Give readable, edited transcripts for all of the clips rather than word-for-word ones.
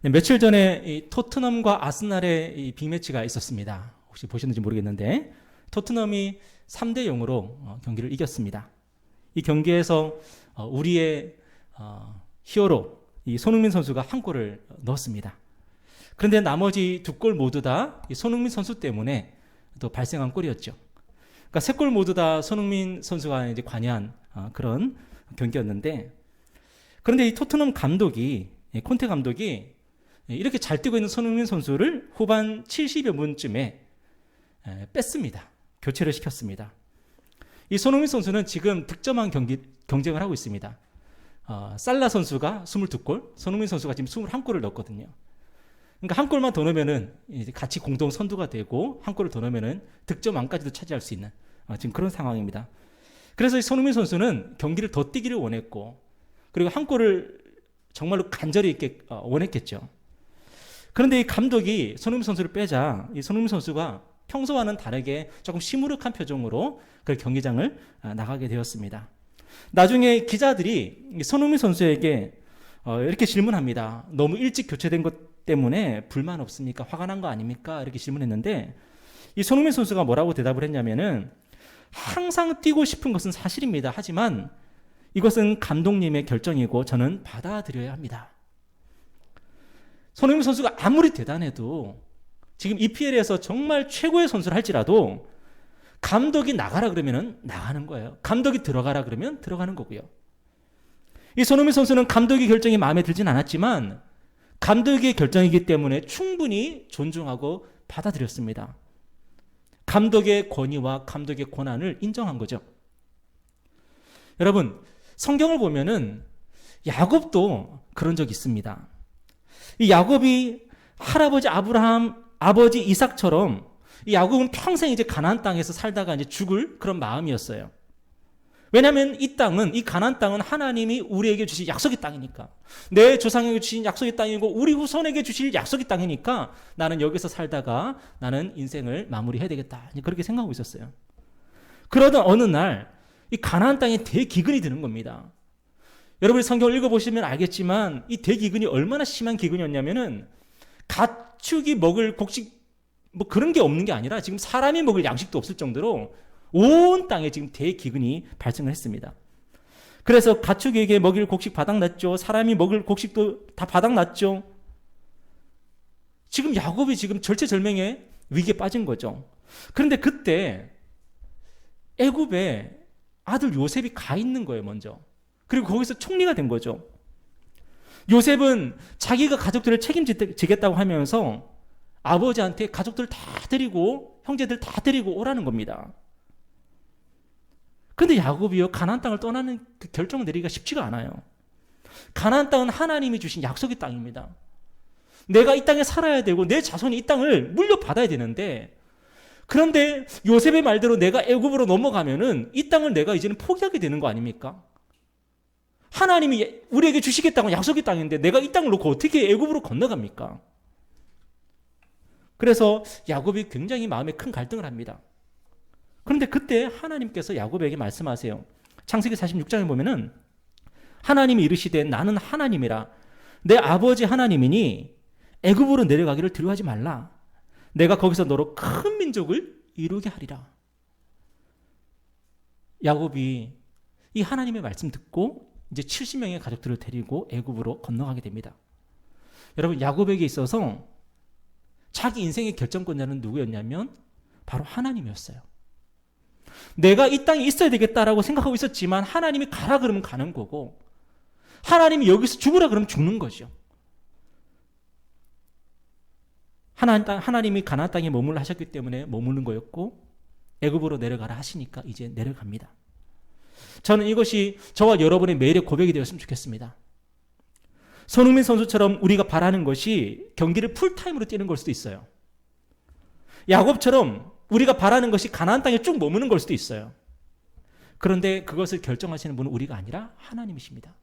네, 며칠 전에 이 토트넘과 아스날의 이 빅매치가 있었습니다. 혹시 보셨는지 모르겠는데 토트넘이 3대 0으로 경기를 이겼습니다. 이 경기에서 우리의 히어로 이 손흥민 선수가 한 골을 넣었습니다. 그런데 나머지 두 골 모두 다 이 손흥민 선수 때문에 또 발생한 골이었죠. 그러니까 세 골 모두 다 손흥민 선수가 이제 관여한 그런 경기였는데, 그런데 이 토트넘 감독이, 콘테 감독이 이렇게 잘 뛰고 있는 손흥민 선수를 후반 70여 분쯤에 뺐습니다. 교체를 시켰습니다. 이 손흥민 선수는 지금 득점한 경쟁을 하고 있습니다. 살라 선수가 22골, 손흥민 선수가 지금 21골을 넣었거든요. 그러니까 한 골만 더 넣으면은 이제 같이 공동 선두가 되고, 한 골을 더 넣으면은 득점왕까지도 차지할 수 있는 지금 그런 상황입니다. 그래서 이 손흥민 선수는 경기를 더 뛰기를 원했고, 그리고 한 골을 정말로 간절히 이렇게 원했겠죠. 그런데 이 감독이 손흥민 선수를 빼자 이 손흥민 선수가 평소와는 다르게 조금 시무룩한 표정으로 그 경기장을 나가게 되었습니다. 나중에 기자들이 손흥민 선수에게 이렇게 질문합니다. 너무 일찍 교체된 것 때문에 불만 없습니까? 화가 난 거 아닙니까? 이렇게 질문했는데 이 손흥민 선수가 뭐라고 대답을 했냐면은, 항상 뛰고 싶은 것은 사실입니다. 하지만 이것은 감독님의 결정이고 저는 받아들여야 합니다. 손흥민 선수가 아무리 대단해도 지금 EPL에서 정말 최고의 선수를 할지라도 감독이 나가라 그러면 나가는 거예요. 감독이 들어가라 그러면 들어가는 거고요. 이 손흥민 선수는 감독의 결정이 마음에 들진 않았지만 감독의 결정이기 때문에 충분히 존중하고 받아들였습니다. 감독의 권위와 감독의 권한을 인정한 거죠. 여러분, 성경을 보면은 야곱도 그런 적이 있습니다. 이 야곱이 할아버지 아브라함, 아버지 이삭처럼 이 야곱은 평생 이제 가나안 땅에서 살다가 이제 죽을 그런 마음이었어요. 왜냐하면 이 땅은, 이 가나안 땅은 하나님이 우리에게 주신 약속의 땅이니까, 내 조상에게 주신 약속의 땅이고 우리 후손에게 주실 약속의 땅이니까 나는 여기서 살다가 나는 인생을 마무리해야 되겠다, 그렇게 생각하고 있었어요. 그러던 어느 날 이 가나안 땅에 대기근이 드는 겁니다. 여러분이 성경을 읽어보시면 알겠지만 이 대기근이 얼마나 심한 기근이었냐면은 가축이 먹을 곡식 뭐 그런 게 없는 게 아니라 지금 사람이 먹을 양식도 없을 정도로 온 땅에 지금 대기근이 발생을 했습니다. 그래서 가축에게 먹일 곡식 바닥났죠. 사람이 먹을 곡식도 다 바닥났죠. 지금 야곱이 지금 절체절명의 위기에 빠진 거죠. 그런데 그때 애굽에 아들 요셉이 가 있는 거예요, 먼저. 그리고 거기서 총리가 된 거죠. 요셉은 자기가 가족들을 책임지겠다고 하면서 아버지한테 가족들 다 데리고, 형제들 다 데리고 오라는 겁니다. 그런데 야곱이요, 가나안 땅을 떠나는 그 결정을 내리기가 쉽지가 않아요. 가나안 땅은 하나님이 주신 약속의 땅입니다. 내가 이 땅에 살아야 되고 내 자손이 이 땅을 물려받아야 되는데, 그런데 요셉의 말대로 내가 애굽으로 넘어가면은 이 땅을 내가 이제는 포기하게 되는 거 아닙니까? 하나님이 우리에게 주시겠다고 약속의 땅인데 내가 이 땅을 놓고 어떻게 애굽으로 건너갑니까? 그래서 야곱이 굉장히 마음에 큰 갈등을 합니다. 그런데 그때 하나님께서 야곱에게 말씀하세요. 창세기 46장에 보면은 하나님이 이르시되 나는 하나님이라, 내 아버지 하나님이니 애굽으로 내려가기를 두려워하지 말라. 내가 거기서 너로 큰 민족을 이루게 하리라. 야곱이 이 하나님의 말씀 듣고 이제 70명의 가족들을 데리고 애굽으로 건너가게 됩니다. 여러분, 야곱에게 있어서 자기 인생의 결정권자는 누구였냐면 바로 하나님이었어요. 내가 이 땅에 있어야 되겠다라고 생각하고 있었지만 하나님이 가라 그러면 가는 거고, 하나님이 여기서 죽으라 그러면 죽는 거죠. 하나님이 가나안 땅에 머물러 하셨기 때문에 머무는 거였고, 애굽으로 내려가라 하시니까 이제 내려갑니다. 저는 이것이 저와 여러분의 매일의 고백이 되었으면 좋겠습니다. 손흥민 선수처럼 우리가 바라는 것이 경기를 풀타임으로 뛰는 걸 수도 있어요. 야곱처럼 우리가 바라는 것이 가나안 땅에 쭉 머무는 걸 수도 있어요. 그런데 그것을 결정하시는 분은 우리가 아니라 하나님이십니다.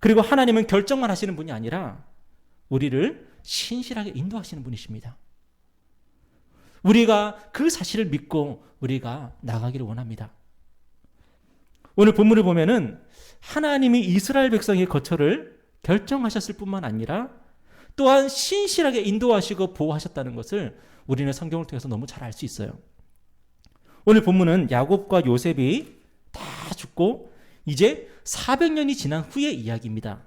그리고 하나님은 결정만 하시는 분이 아니라 우리를 신실하게 인도하시는 분이십니다. 우리가 그 사실을 믿고 우리가 나가기를 원합니다. 오늘 본문을 보면은 하나님이 이스라엘 백성의 거처를 결정하셨을 뿐만 아니라 또한 신실하게 인도하시고 보호하셨다는 것을 우리는 성경을 통해서 너무 잘 알 수 있어요. 오늘 본문은 야곱과 요셉이 다 죽고 이제 400년이 지난 후의 이야기입니다.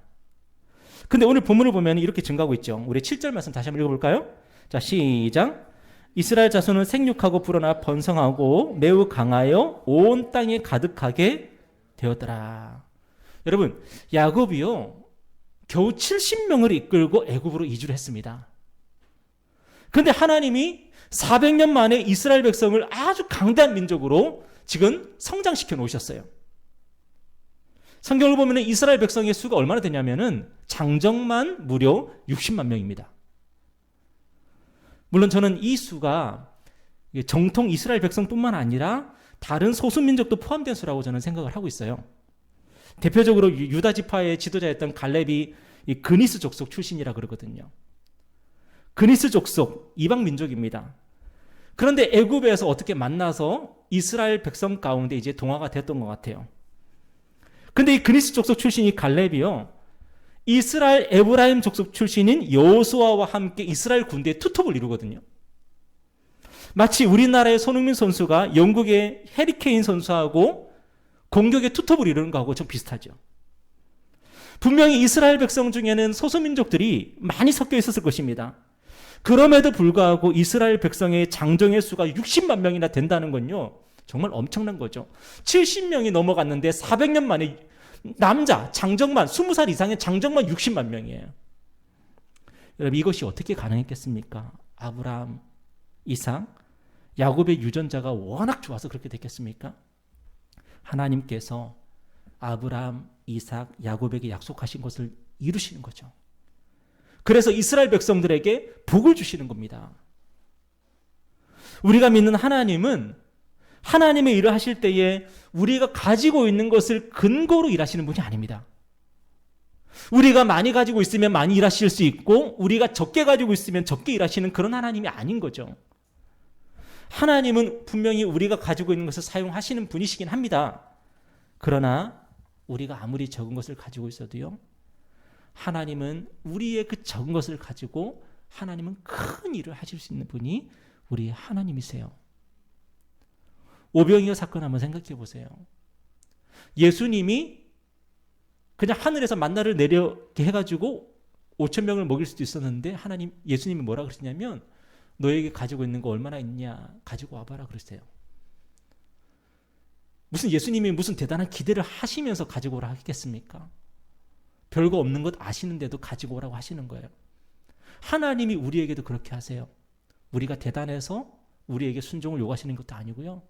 근데 오늘 본문을 보면 이렇게 증가하고 있죠. 우리 7절 말씀 다시 한번 읽어볼까요? 자, 시작. 이스라엘 자손은 생육하고 불어나 번성하고 매우 강하여 온 땅에 가득하게 되었더라. 여러분, 야곱이요 겨우 70명을 이끌고 애굽으로 이주를 했습니다. 그런데 하나님이 400년 만에 이스라엘 백성을 아주 강대한 민족으로 지금 성장시켜 놓으셨어요. 성경을 보면 이스라엘 백성의 수가 얼마나 되냐면은 장정만 무려 60만 명입니다. 물론 저는 이 수가 정통 이스라엘 백성뿐만 아니라 다른 소수민족도 포함된 수라고 저는 생각을 하고 있어요. 대표적으로 유다 지파의 지도자였던 갈렙이 이 그니스 족속 출신이라 그러거든요. 그니스 족속 이방 민족입니다. 그런데 애굽에서 어떻게 만나서 이스라엘 백성 가운데 이제 동화가 됐던 것 같아요. 근데 이 그니스 족속 출신이 갈렙이요, 이스라엘 에브라임 족속 출신인 여호수아와 함께 이스라엘 군대의 투톱을 이루거든요. 마치 우리나라의 손흥민 선수가 영국의 해리케인 선수하고 공격의 투톱을 이루는 거하고 좀 비슷하죠. 분명히 이스라엘 백성 중에는 소수민족들이 많이 섞여 있었을 것입니다. 그럼에도 불구하고 이스라엘 백성의 장정의 수가 60만 명이나 된다는 건요, 정말 엄청난 거죠. 70명이 넘어갔는데 400년 만에 남자 장정만 20살 이상의 장정만 60만 명이에요. 여러분, 이것이 어떻게 가능했겠습니까? 아브라함, 이삭, 야곱의 유전자가 워낙 좋아서 그렇게 됐겠습니까? 하나님께서 아브라함, 이삭, 야곱에게 약속하신 것을 이루시는 거죠. 그래서 이스라엘 백성들에게 복을 주시는 겁니다. 우리가 믿는 하나님은 하나님의 일을 하실 때에 우리가 가지고 있는 것을 근거로 일하시는 분이 아닙니다. 우리가 많이 가지고 있으면 많이 일하실 수 있고 우리가 적게 가지고 있으면 적게 일하시는 그런 하나님이 아닌 거죠. 하나님은 분명히 우리가 가지고 있는 것을 사용하시는 분이시긴 합니다. 그러나 우리가 아무리 적은 것을 가지고 있어도요, 하나님은 우리의 그 적은 것을 가지고 하나님은 큰 일을 하실 수 있는 분이 우리의 하나님이세요. 오병이어 사건 한번 생각해 보세요. 예수님이 그냥 하늘에서 만나를 내려게 해가지고 5,000명을 먹일 수도 있었는데 예수님이 뭐라 그러시냐면 너에게 가지고 있는 거 얼마나 있냐 가지고 와봐라 그러세요. 무슨 예수님이 무슨 대단한 기대를 하시면서 가지고 오라 하겠습니까? 별거 없는 것 아시는데도 가지고 오라고 하시는 거예요. 하나님이 우리에게도 그렇게 하세요. 우리가 대단해서 우리에게 순종을 요구하시는 것도 아니고요,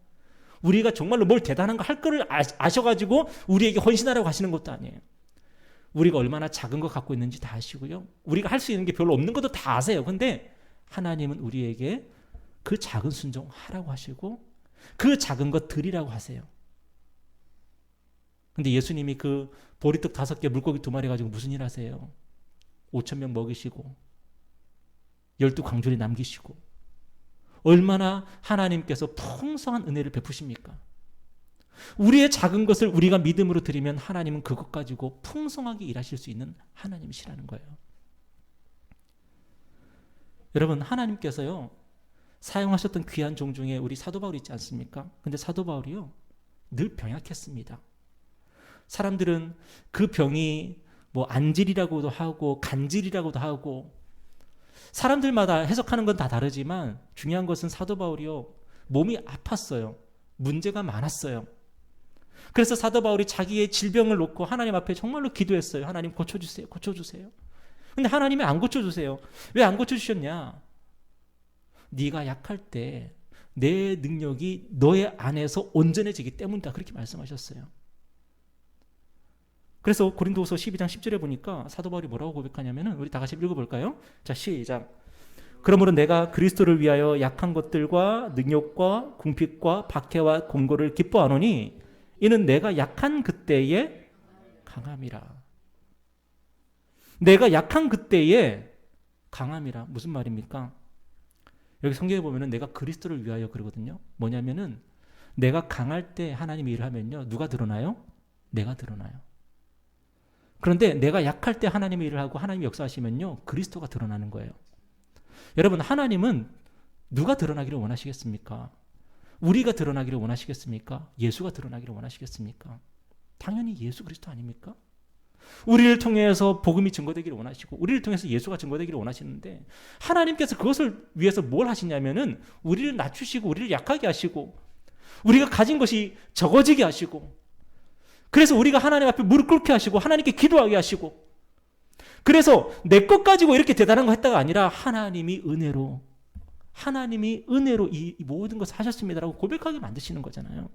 우리가 정말로 뭘 대단한 거 할 거를 아셔가지고 우리에게 헌신하라고 하시는 것도 아니에요. 우리가 얼마나 작은 거 갖고 있는지 다 아시고요, 우리가 할 수 있는 게 별로 없는 것도 다 아세요. 근데 하나님은 우리에게 그 작은 순종 하라고 하시고 그 작은 것 드리라고 하세요. 근데 예수님이 그 보리떡 5개 물고기 2마리 가지고 무슨 일 하세요? 5,000명 먹이시고 12광주리 남기시고 얼마나 하나님께서 풍성한 은혜를 베푸십니까? 우리의 작은 것을 우리가 믿음으로 드리면 하나님은 그것 가지고 풍성하게 일하실 수 있는 하나님이시라는 거예요. 여러분, 하나님께서요 사용하셨던 귀한 종 중에 우리 사도 바울 있지 않습니까? 근데 사도 바울이요 늘 병약했습니다. 사람들은 그 병이 뭐 안질이라고도 하고 간질이라고도 하고 사람들마다 해석하는 건 다 다르지만 중요한 것은 사도 바울이요 몸이 아팠어요. 문제가 많았어요. 그래서 사도 바울이 자기의 질병을 놓고 하나님 앞에 정말로 기도했어요. 하나님 고쳐주세요. 고쳐주세요. 근데 하나님이 안 고쳐주세요. 왜 안 고쳐주셨냐? 네가 약할 때 내 능력이 너의 안에서 온전해지기 때문이다. 그렇게 말씀하셨어요. 그래서 고린도후서 12장 10절에 보니까 사도 바울이 뭐라고 고백하냐면은 우리 다 같이 읽어볼까요? 자, 시작. 그러므로 내가 그리스도를 위하여 약한 것들과 능욕과 궁핍과 박해와 공고를 기뻐하노니 이는 내가 약한 그때의 강함이라. 내가 약한 그때의 강함이라. 무슨 말입니까? 여기 성경에 보면은 내가 그리스도를 위하여 그러거든요. 뭐냐면은 내가 강할 때 하나님이 일을 하면요 누가 드러나요? 내가 드러나요. 그런데 내가 약할 때 하나님의 일을 하고 하나님이 역사하시면요, 그리스도가 드러나는 거예요. 여러분, 하나님은 누가 드러나기를 원하시겠습니까? 우리가 드러나기를 원하시겠습니까? 예수가 드러나기를 원하시겠습니까? 당연히 예수 그리스도 아닙니까? 우리를 통해서 복음이 증거되기를 원하시고 우리를 통해서 예수가 증거되기를 원하시는데, 하나님께서 그것을 위해서 뭘 하시냐면은 우리를 낮추시고 우리를 약하게 하시고 우리가 가진 것이 적어지게 하시고, 그래서 우리가 하나님 앞에 무릎 꿇게 하시고 하나님께 기도하게 하시고, 그래서 내 것 가지고 이렇게 대단한 거 했다가 아니라 하나님이 은혜로 이 모든 것을 하셨습니다라고 고백하게 만드시는 거잖아요.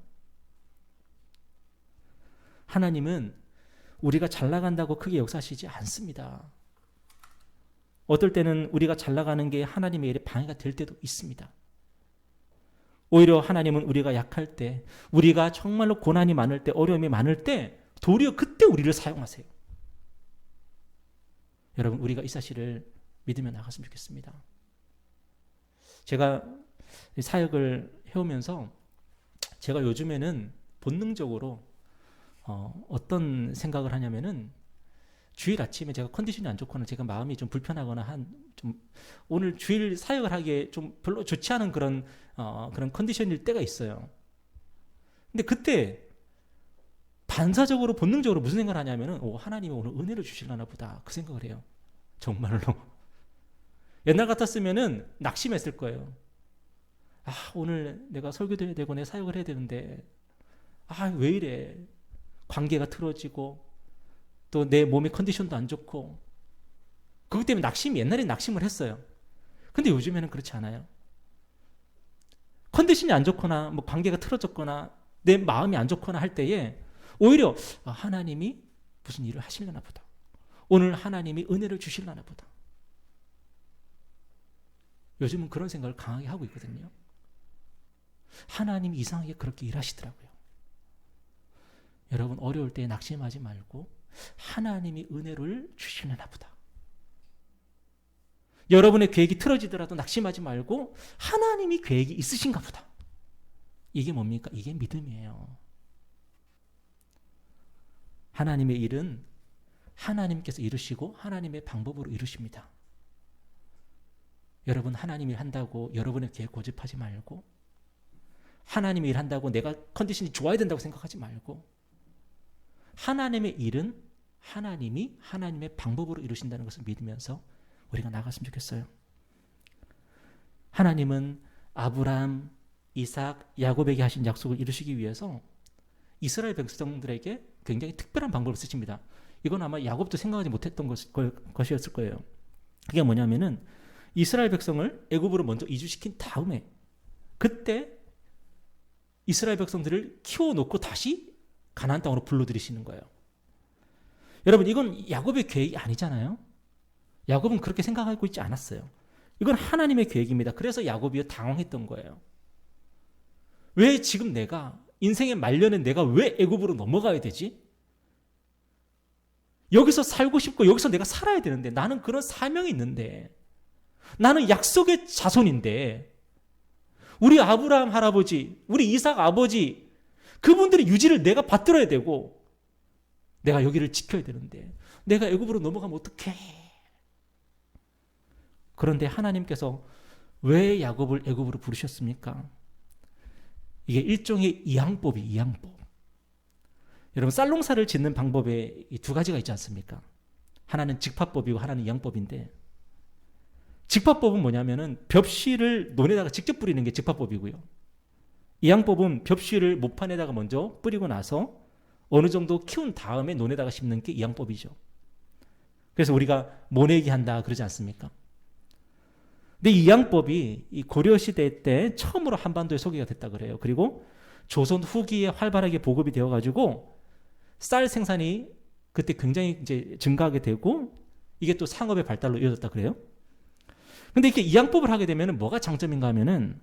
하나님은 우리가 잘 나간다고 크게 역사하시지 않습니다. 어떨 때는 우리가 잘 나가는 게 하나님의 일에 방해가 될 때도 있습니다. 오히려 하나님은 우리가 약할 때, 우리가 정말로 고난이 많을 때, 어려움이 많을 때 도리어 그때 우리를 사용하세요. 여러분, 우리가 이 사실을 믿으며 나갔으면 좋겠습니다. 제가 사역을 해오면서 제가 요즘에는 본능적으로 어떤 생각을 하냐면은, 주일 아침에 제가 컨디션이 안 좋거나 제가 마음이 좀 불편하거나 오늘 주일 사역을 하기에 좀 별로 좋지 않은 그런 컨디션일 때가 있어요. 근데 그때 반사적으로 본능적으로 무슨 생각을 하냐면은, 하나님이 오늘 은혜를 주시려나 보다, 그 생각을 해요. 정말로. 옛날 같았으면은 낙심했을 거예요. 오늘 내가 설교도 해야 되고 내 사역을 해야 되는데 왜 이래, 관계가 틀어지고 또 내 몸의 컨디션도 안 좋고, 그것 때문에 옛날에 낙심을 했어요. 근데 요즘에는 그렇지 않아요. 컨디션이 안 좋거나 뭐 관계가 틀어졌거나 내 마음이 안 좋거나 할 때에 오히려 하나님이 무슨 일을 하시려나 보다, 오늘 하나님이 은혜를 주시려나 보다, 요즘은 그런 생각을 강하게 하고 있거든요. 하나님이 이상하게 그렇게 일하시더라고요. 여러분, 어려울 때 낙심하지 말고 하나님이 은혜를 주시려나 보다. 여러분의 계획이 틀어지더라도 낙심하지 말고 하나님이 계획이 있으신가 보다. 이게 뭡니까? 이게 믿음이에요. 하나님의 일은 하나님께서 이루시고 하나님의 방법으로 이루십니다. 여러분, 하나님이 한다고 여러분의 계획 고집하지 말고, 하나님이 일한다고 내가 컨디션이 좋아야 된다고 생각하지 말고, 하나님의 일은 하나님이 하나님의 방법으로 이루신다는 것을 믿으면서 우리가 나갔으면 좋겠어요. 하나님은 아브라함, 이삭, 야곱에게 하신 약속을 이루시기 위해서 이스라엘 백성들에게 굉장히 특별한 방법을 쓰십니다. 이건 아마 야곱도 생각하지 못했던 것이었을 거예요. 그게 뭐냐면은, 이스라엘 백성을 애굽으로 먼저 이주시킨 다음에 그때 이스라엘 백성들을 키워놓고 다시 가나안 땅으로 불러들이시는 거예요. 여러분, 이건 야곱의 계획이 아니잖아요. 야곱은 그렇게 생각하고 있지 않았어요. 이건 하나님의 계획입니다. 그래서 야곱이 당황했던 거예요. 왜 지금 내가 인생의 말년에 내가 왜 애굽으로 넘어가야 되지? 여기서 살고 싶고 여기서 내가 살아야 되는데, 나는 그런 사명이 있는데, 나는 약속의 자손인데, 우리 아브라함 할아버지, 우리 이삭 아버지, 그분들의 유지를 내가 받들어야 되고 내가 여기를 지켜야 되는데 내가 애굽으로 넘어가면 어떡해? 그런데 하나님께서 왜 야곱을 애굽으로 부르셨습니까? 이게 일종의 이양법. 여러분, 쌀농사를 짓는 방법에 두 가지가 있지 않습니까? 하나는 직파법이고 하나는 이양법인데, 직파법은 뭐냐면은 벽씨를 논에다가 직접 뿌리는 게 직파법이고요. 이양법은 벽씨를 모판에다가 먼저 뿌리고 나서 어느 정도 키운 다음에 논에다가 심는 게 이양법이죠. 그래서 우리가 모내기 한다 그러지 않습니까? 근데 이양법이 이 고려시대 때 처음으로 한반도에 소개가 됐다 그래요. 그리고 조선 후기에 활발하게 보급이 되어가지고 쌀 생산이 그때 굉장히 이제 증가하게 되고, 이게 또 상업의 발달로 이어졌다 그래요. 근데 이렇게 이양법을 하게 되면 뭐가 장점인가 하면은,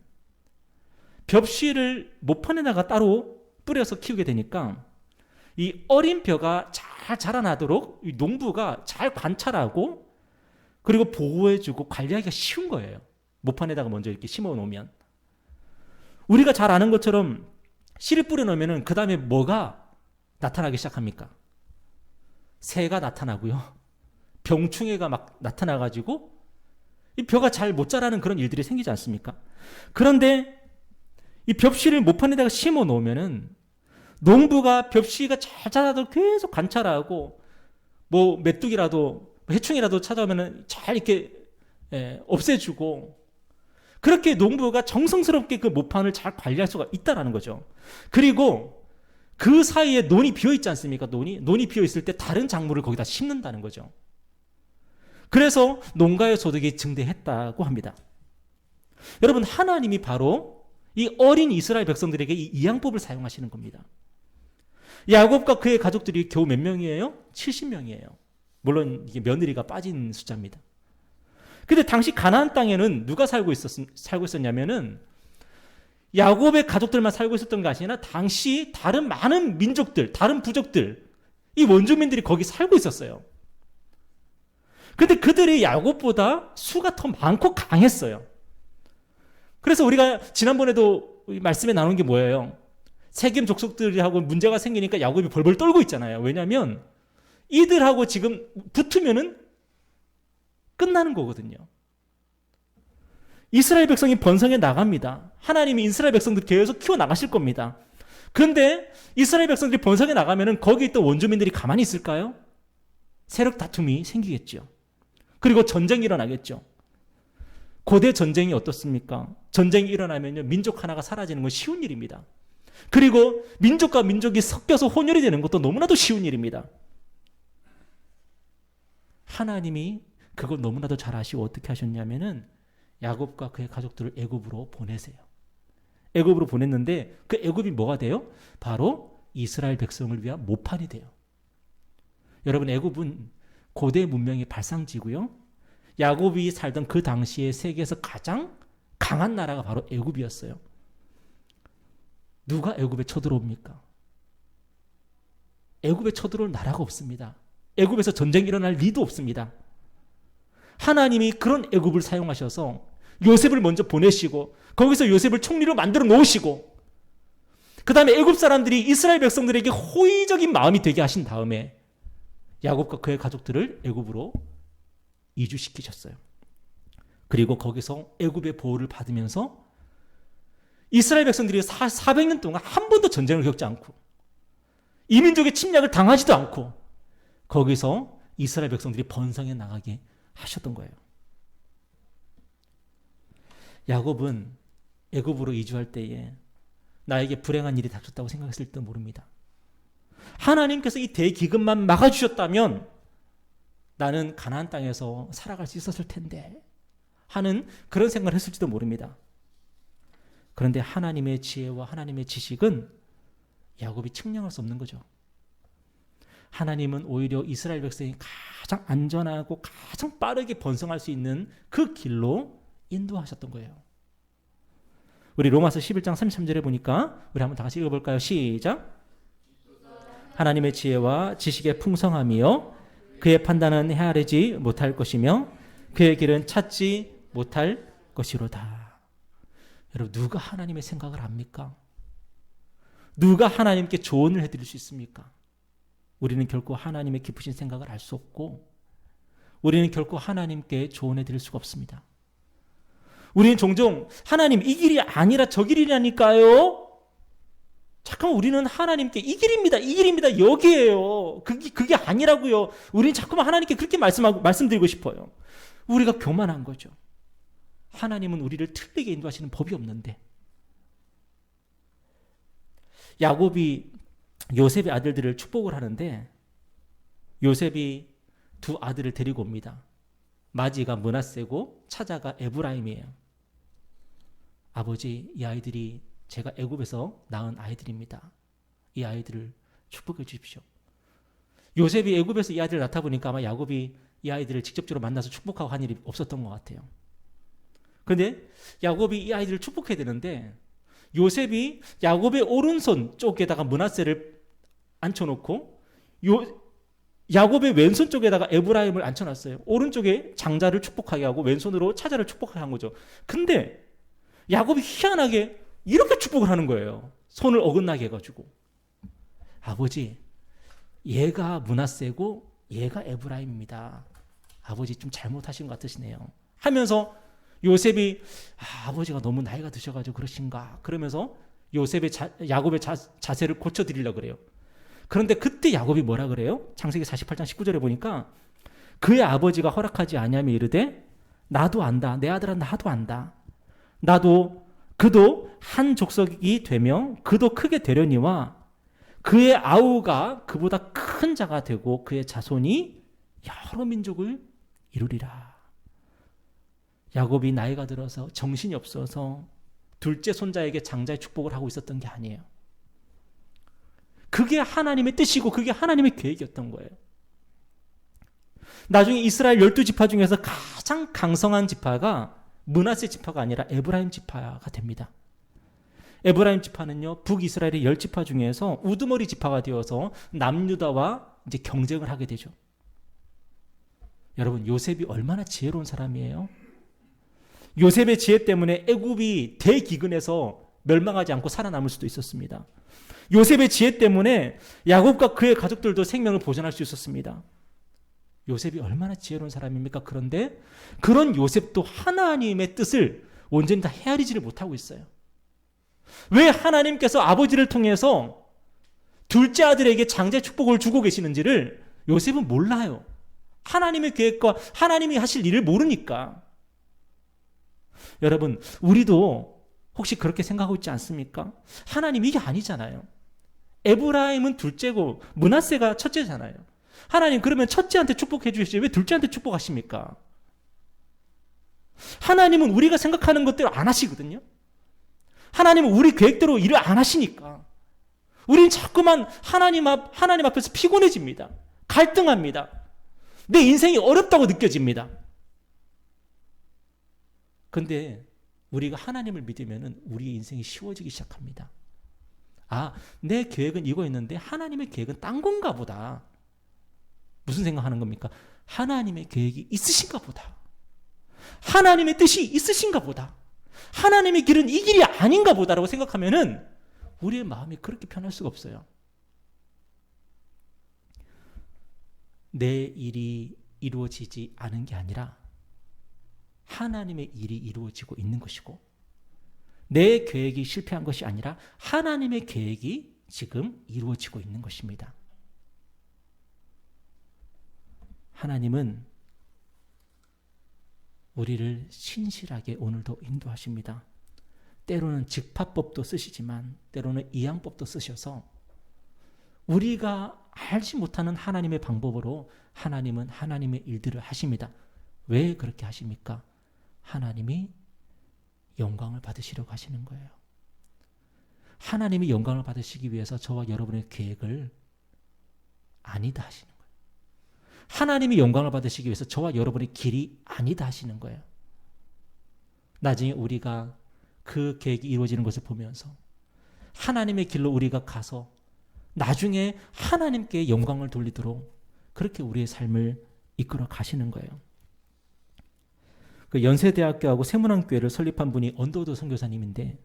벽씨를 모판에다가 따로 뿌려서 키우게 되니까 이 어린 벼가 잘 자라나도록 이 농부가 잘 관찰하고 그리고 보호해주고 관리하기가 쉬운 거예요. 모판에다가 먼저 이렇게 심어 놓으면. 우리가 잘 아는 것처럼 씨를 뿌려 놓으면 그 다음에 뭐가 나타나기 시작합니까? 새가 나타나고요. 병충해가 막 나타나가지고 이 벼가 잘 못 자라는 그런 일들이 생기지 않습니까? 그런데 이 벽씨를 모판에다가 심어 놓으면은 농부가 벽씨가 잘 자라도 계속 관찰하고 뭐 메뚜기라도 해충이라도 찾아오면은 잘 이렇게 없애주고 그렇게 농부가 정성스럽게 그 모판을 잘 관리할 수가 있다라는 거죠. 그리고 그 사이에 논이 비어 있지 않습니까? 논이 비어 있을 때 다른 작물을 거기다 심는다는 거죠. 그래서 농가의 소득이 증대했다고 합니다. 여러분, 하나님이 바로 이 어린 이스라엘 백성들에게 이 이양법을 사용하시는 겁니다. 야곱과 그의 가족들이 겨우 몇 명이에요? 70명이에요. 물론 이게 며느리가 빠진 숫자입니다. 근데 당시 가나안 땅에는 누가 살고 있었냐면은 야곱의 가족들만 살고 있었던 것이 아니라 당시 다른 많은 민족들, 다른 부족들, 이 원주민들이 거기 살고 있었어요. 근데 그들이 야곱보다 수가 더 많고 강했어요. 그래서 우리가 지난번에도 말씀에 나눈 게 뭐예요? 세겜 족속들하고 문제가 생기니까 야곱이 벌벌 떨고 있잖아요. 왜냐하면 이들하고 지금 붙으면은 끝나는 거거든요. 이스라엘 백성이 번성해 나갑니다. 하나님이 이스라엘 백성들 계속 키워 나가실 겁니다. 그런데 이스라엘 백성들이 번성해 나가면은 거기 있던 원주민들이 가만히 있을까요? 세력 다툼이 생기겠죠. 그리고 전쟁이 일어나겠죠. 고대 전쟁이 어떻습니까? 전쟁이 일어나면요, 민족 하나가 사라지는 건 쉬운 일입니다. 그리고 민족과 민족이 섞여서 혼혈이 되는 것도 너무나도 쉬운 일입니다. 하나님이 그걸 너무나도 잘 아시고 어떻게 하셨냐면은 야곱과 그의 가족들을 애굽으로 보내세요. 애굽으로 보냈는데 그 애굽이 뭐가 돼요? 바로 이스라엘 백성을 위한 모판이 돼요. 여러분, 애굽은 고대 문명의 발상지고요. 야곱이 살던 그 당시에 세계에서 가장 강한 나라가 바로 애굽이었어요. 누가 애굽에 쳐들어옵니까? 애굽에 쳐들어올 나라가 없습니다. 애굽에서 전쟁이 일어날 리도 없습니다. 하나님이 그런 애굽을 사용하셔서 요셉을 먼저 보내시고 거기서 요셉을 총리로 만들어 놓으시고 그 다음에 애굽 사람들이 이스라엘 백성들에게 호의적인 마음이 되게 하신 다음에 야곱과 그의 가족들을 애굽으로 이주시키셨어요. 그리고 거기서 애굽의 보호를 받으면서 이스라엘 백성들이 400년 동안 한 번도 전쟁을 겪지 않고 이민족의 침략을 당하지도 않고 거기서 이스라엘 백성들이 번성해 나가게 하셨던 거예요. 야곱은 애굽으로 이주할 때에 나에게 불행한 일이 닥쳤다고 생각했을지도 모릅니다. 하나님께서 이 대기근만 막아주셨다면 나는 가나안 땅에서 살아갈 수 있었을 텐데 하는 그런 생각을 했을지도 모릅니다. 그런데 하나님의 지혜와 하나님의 지식은 야곱이 측량할 수 없는 거죠. 하나님은 오히려 이스라엘 백성이 가장 안전하고 가장 빠르게 번성할 수 있는 그 길로 인도하셨던 거예요. 우리 로마서 11장 33절에 보니까 우리 한번 다 같이 읽어볼까요? 시작. 하나님의 지혜와 지식의 풍성함이요 그의 판단은 헤아리지 못할 것이며 그의 길은 찾지 못할 것이로다. 여러분, 누가 하나님의 생각을 압니까? 누가 하나님께 조언을 해드릴 수 있습니까? 우리는 결코 하나님의 깊으신 생각을 알 수 없고 우리는 결코 하나님께 조언해 드릴 수가 없습니다. 우리는 종종 하나님 이 길이 아니라 저 길이라니까요. 잠깐만, 우리는 하나님께 이 길입니다. 이 길입니다. 여기에요. 그게 아니라고요. 우리는 자꾸만 하나님께 그렇게 말씀드리고 싶어요. 우리가 교만한 거죠. 하나님은 우리를 틀리게 인도하시는 법이 없는데. 야곱이 요셉의 아들들을 축복을 하는데 요셉이 두 아들을 데리고 옵니다. 마지가 므낫세고 차자가 에브라임이에요. 아버지, 이 아이들이 제가 애굽에서 낳은 아이들입니다. 이 아이들을 축복해 주십시오. 요셉이 애굽에서 이 아이들을 낳다 보니까 아마 야곱이 이 아이들을 직접적으로 만나서 축복하고 한 일이 없었던 것 같아요. 그런데 야곱이 이 아이들을 축복해야 되는데 요셉이 야곱의 오른손 쪽에다가 므낫세를 앉혀놓고 야곱의 왼손 쪽에다가 에브라임을 앉혀놨어요. 오른쪽에 장자를 축복하게 하고 왼손으로 차자를 축복하게 한 거죠. 근데 야곱이 희한하게 이렇게 축복을 하는 거예요. 손을 어긋나게 해가지고. 아버지, 얘가 므낫세고 얘가 에브라임입니다. 아버지 좀 잘못하신 것 같으시네요. 하면서 요셉이 아버지가 너무 나이가 드셔가지고 그러신가 그러면서 야곱의 자세를 고쳐드리려고 그래요. 그런데 그때 야곱이 뭐라 그래요? 창세기 48장 19절에 보니까 그의 아버지가 허락하지 아니하며 이르되 나도 안다. 내 아들아 나도 안다. 그도 한 족속이 되며 그도 크게 되려니와 그의 아우가 그보다 큰 자가 되고 그의 자손이 여러 민족을 이루리라. 야곱이 나이가 들어서 정신이 없어서 둘째 손자에게 장자의 축복을 하고 있었던 게 아니에요. 그게 하나님의 뜻이고 그게 하나님의 계획이었던 거예요. 나중에 이스라엘 12지파 중에서 가장 강성한 지파가 므낫세 지파가 아니라 에브라임 지파가 됩니다. 에브라임 지파는요, 북이스라엘의 10지파 중에서 우두머리 지파가 되어서 남유다와 이제 경쟁을 하게 되죠. 여러분, 요셉이 얼마나 지혜로운 사람이에요? 요셉의 지혜 때문에 애굽이 대기근에서 멸망하지 않고 살아남을 수도 있었습니다. 요셉의 지혜 때문에 야곱과 그의 가족들도 생명을 보존할 수 있었습니다. 요셉이 얼마나 지혜로운 사람입니까? 그런데 그런 요셉도 하나님의 뜻을 온전히 다 헤아리지를 못하고 있어요. 왜 하나님께서 아버지를 통해서 둘째 아들에게 장자의 축복을 주고 계시는지를 요셉은 몰라요. 하나님의 계획과 하나님이 하실 일을 모르니까. 여러분, 우리도 혹시 그렇게 생각하고 있지 않습니까? 하나님 이게 아니잖아요. 에브라임은 둘째고 므낫세가 첫째잖아요. 하나님 그러면 첫째한테 축복해 주시지 왜 둘째한테 축복하십니까? 하나님은 우리가 생각하는 것대로 안 하시거든요. 하나님은 우리 계획대로 일을 안 하시니까 우리는 자꾸만 하나님 앞에서 피곤해집니다. 갈등합니다. 내 인생이 어렵다고 느껴집니다. 그런데 우리가 하나님을 믿으면 우리의 인생이 쉬워지기 시작합니다. 내 계획은 이거였는데 하나님의 계획은 딴 건가 보다. 무슨 생각하는 겁니까? 하나님의 계획이 있으신가 보다. 하나님의 뜻이 있으신가 보다. 하나님의 길은 이 길이 아닌가 보다라고 생각하면은 우리의 마음이 그렇게 편할 수가 없어요. 내 일이 이루어지지 않은 게 아니라 하나님의 일이 이루어지고 있는 것이고 내 계획이 실패한 것이 아니라 하나님의 계획이 지금 이루어지고 있는 것입니다. 하나님은 우리를 신실하게 오늘도 인도하십니다. 때로는 직파법도 쓰시지만 때로는 이양법도 쓰셔서 우리가 알지 못하는 하나님의 방법으로 하나님은 하나님의 일들을 하십니다. 왜 그렇게 하십니까? 하나님이 영광을 받으시려고 하시는 거예요. 하나님이 영광을 받으시기 위해서 저와 여러분의 계획을 아니다 하시는 거예요. 하나님이 영광을 받으시기 위해서 저와 여러분의 길이 아니다 하시는 거예요. 나중에 우리가 그 계획이 이루어지는 것을 보면서 하나님의 길로 우리가 가서 나중에 하나님께 영광을 돌리도록 그렇게 우리의 삶을 이끌어 가시는 거예요. 그 연세대학교하고 세문안교회를 설립한 분이 언더우드 선교사님인데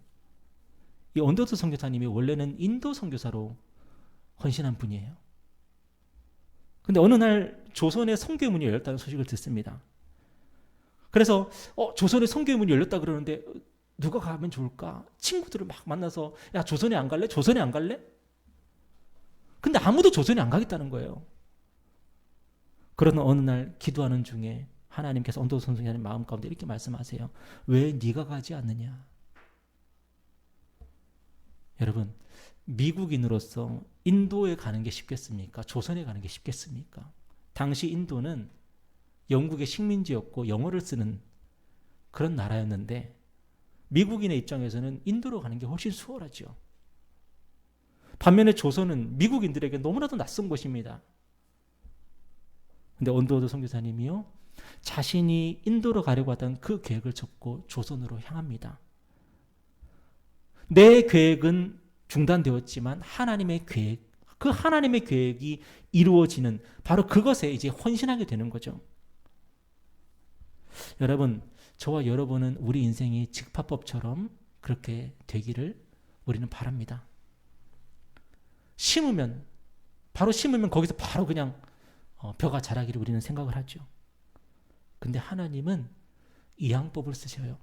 이 언더우드 선교사님이 원래는 인도 선교사로 헌신한 분이에요. 근데 어느 날 조선의 선교의 문이 열렸다는 소식을 듣습니다. 그래서 조선의 선교의 문이 열렸다 그러는데 누가 가면 좋을까? 친구들을 막 만나서 야 조선에 안 갈래? 조선에 안 갈래? 근데 아무도 조선에 안 가겠다는 거예요. 그러나 어느 날 기도하는 중에 하나님께서 언더우드 선교사님 마음 가운데 이렇게 말씀하세요. 왜 네가 가지 않느냐? 여러분, 미국인으로서 인도에 가는 게 쉽겠습니까? 조선에 가는 게 쉽겠습니까? 당시 인도는 영국의 식민지였고 영어를 쓰는 그런 나라였는데 미국인의 입장에서는 인도로 가는 게 훨씬 수월하죠. 반면에 조선은 미국인들에게 너무나도 낯선 곳입니다. 근데 언더우드 선교사님이요, 자신이 인도로 가려고 하던 그 계획을 접고 조선으로 향합니다. 내 계획은 중단되었지만 하나님의 계획, 그 하나님의 계획이 이루어지는 바로 그것에 이제 헌신하게 되는 거죠. 여러분, 저와 여러분은 우리 인생이 직파법처럼 그렇게 되기를 우리는 바랍니다. 심으면 거기서 바로 그냥 벼가 자라기를 우리는 생각을 하죠. 근데 하나님은 이항법을 쓰셔요.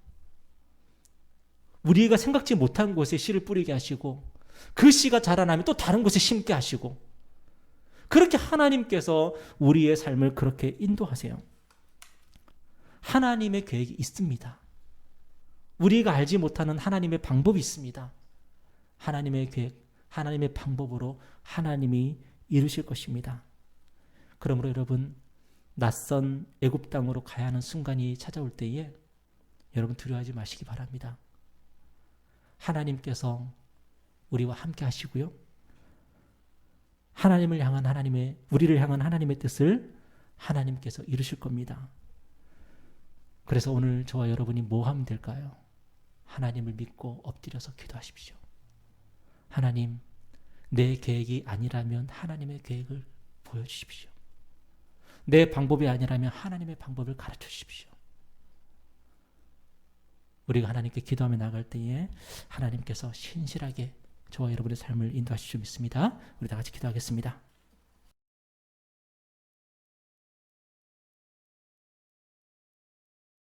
우리가 생각지 못한 곳에 씨를 뿌리게 하시고 그 씨가 자라나면 또 다른 곳에 심게 하시고 그렇게 하나님께서 우리의 삶을 그렇게 인도하세요. 하나님의 계획이 있습니다. 우리가 알지 못하는 하나님의 방법이 있습니다. 하나님의 계획, 하나님의 방법으로 하나님이 이루실 것입니다. 그러므로 여러분, 낯선 애굽 땅으로 가야 하는 순간이 찾아올 때에 여러분 두려워하지 마시기 바랍니다. 하나님께서 우리와 함께 하시고요. 우리를 향한 하나님의 뜻을 하나님께서 이루실 겁니다. 그래서 오늘 저와 여러분이 뭐 하면 될까요? 하나님을 믿고 엎드려서 기도하십시오. 하나님, 내 계획이 아니라면 하나님의 계획을 보여주십시오. 내 방법이 아니라면 하나님의 방법을 가르쳐 주십시오. 우리가 하나님께 기도하며 나갈 때에 하나님께서 신실하게 저와 여러분의 삶을 인도하실 줄 믿습니다. 우리 다 같이 기도하겠습니다.